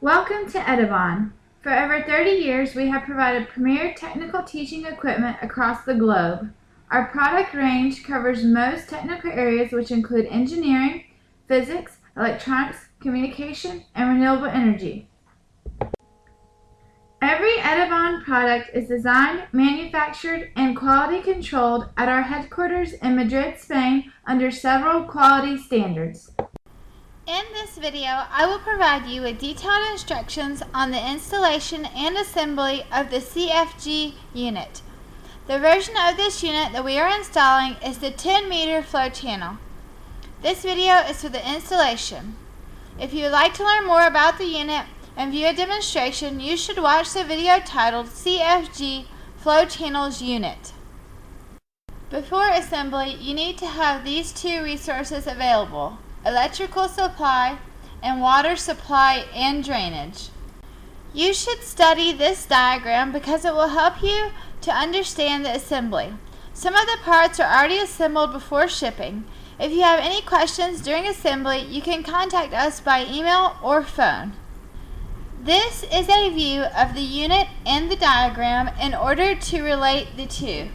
Welcome to Edivon. For over 30 years, we have provided premier technical teaching equipment across the globe. Our product range covers most technical areas which include engineering, physics, electronics, communication, and renewable energy. Every Edivon product is designed, manufactured, and quality controlled at our headquarters in Madrid, Spain under several quality standards. In this video, I will provide you with detailed instructions on the installation and assembly of the CFG unit. The version of this unit that we are installing is the 10-meter flow channel. This video is for the installation. If you would like to learn more about the unit and view a demonstration, you should watch the video titled CFG Flow Channels Unit. Before assembly, you need to have these two resources available: electrical supply and water supply and drainage. You should study this diagram because it will help you to understand the assembly. Some of the parts are already assembled before shipping. If you have any questions during assembly, you can contact us by email or phone. This is a view of the unit and the diagram in order to relate the two.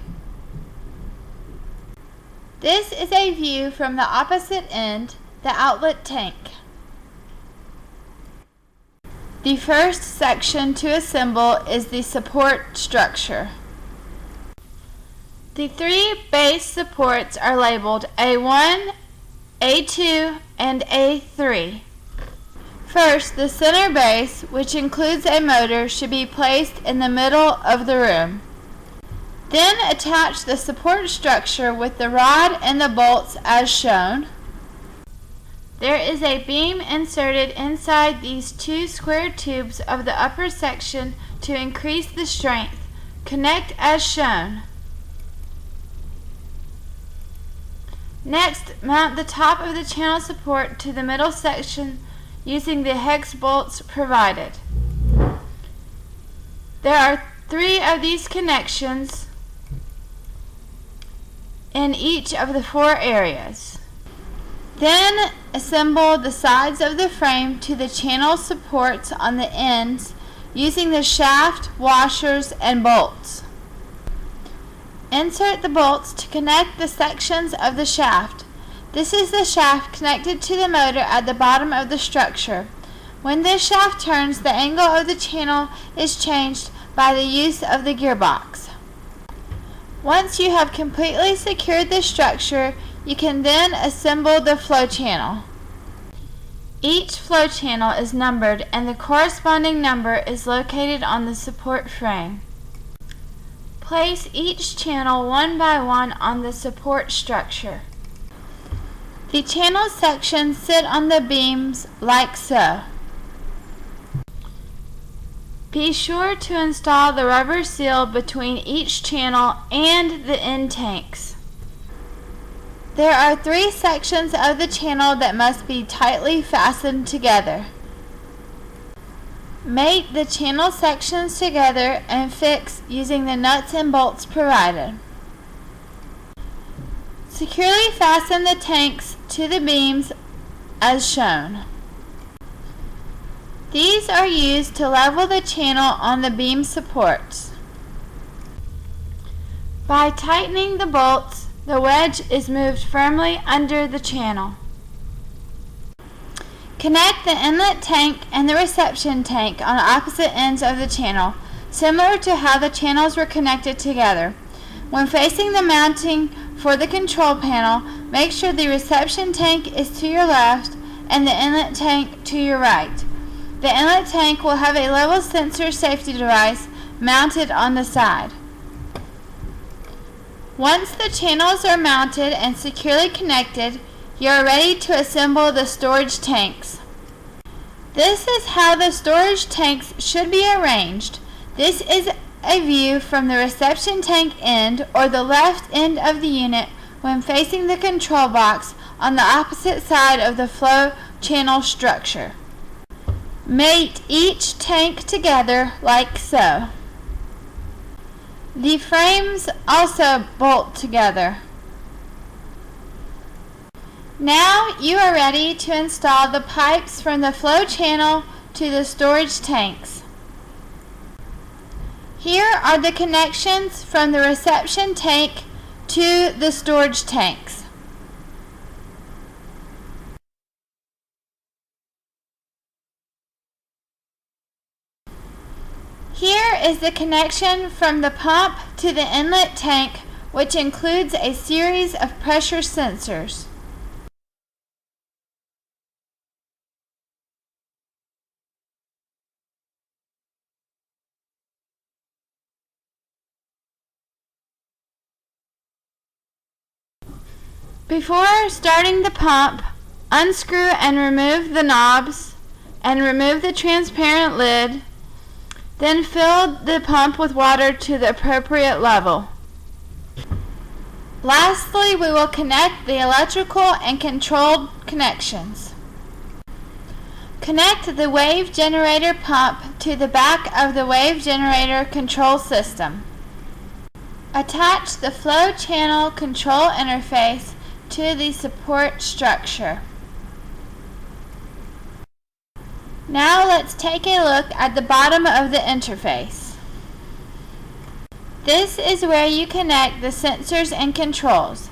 This is a view from the opposite end, the outlet tank. The first section to assemble is the support structure. The three base supports are labeled A1, A2, and A3. First, the center base, which includes a motor, should be placed in the middle of the room. Then attach the support structure with the rod and the bolts as shown. There is a beam inserted inside these two square tubes of the upper section to increase the strength. Connect as shown. Next, mount the top of the channel support to the middle section using the hex bolts provided. There are 3 of these connections in each of the 4 areas. Then assemble the sides of the frame to the channel supports on the ends using the shaft, washers, and bolts. Insert the bolts to connect the sections of the shaft. This is the shaft connected to the motor at the bottom of the structure. When this shaft turns, the angle of the channel is changed by the use of the gearbox. Once you have completely secured the structure, you can then assemble the flow channel. Each flow channel is numbered and the corresponding number is located on the support frame. Place each channel one by one on the support structure. The channel sections sit on the beams like so. Be sure to install the rubber seal between each channel and the end tanks. There are 3 sections of the channel that must be tightly fastened together. Mate the channel sections together and fix using the nuts and bolts provided. Securely fasten the tanks to the beams as shown. These are used to level the channel on the beam supports. By tightening the bolts, the wedge is moved firmly under the channel. Connect the inlet tank and the reception tank on opposite ends of the channel, similar to how the channels were connected together. When facing the mounting for the control panel, make sure the reception tank is to your left and the inlet tank to your right. The inlet tank will have a level sensor safety device mounted on the side. Once the channels are mounted and securely connected, you are ready to assemble the storage tanks. This is how the storage tanks should be arranged. This is a view from the reception tank end or the left end of the unit when facing the control box on the opposite side of the flow channel structure. Mate each tank together like so. The frames also bolt together. Now you are ready to install the pipes from the flow channel to the storage tanks. Here are the connections from the reception tank to the storage tanks. Here is the connection from the pump to the inlet tank, which includes a series of pressure sensors. Before starting the pump, unscrew and remove the knobs and remove the transparent lid. Then fill the pump with water to the appropriate level. Lastly, we will connect the electrical and controlled connections. Connect the wave generator pump to the back of the wave generator control system. Attach the flow channel control interface to the support structure. Now let's take a look at the bottom of the interface. This is where you connect the sensors and controls.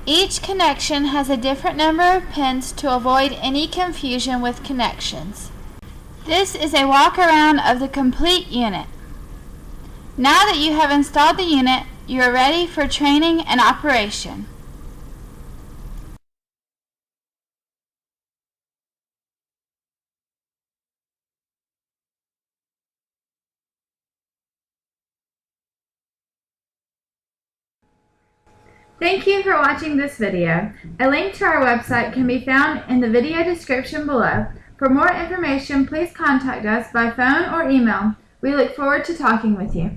Each connection has a different number of pins to avoid any confusion with connections. This is a walk around of the complete unit. Now that you have installed the unit, you are ready for training and operation. Thank you for watching this video. A link to our website can be found in the video description below. For more information, please contact us by phone or email. We look forward to talking with you.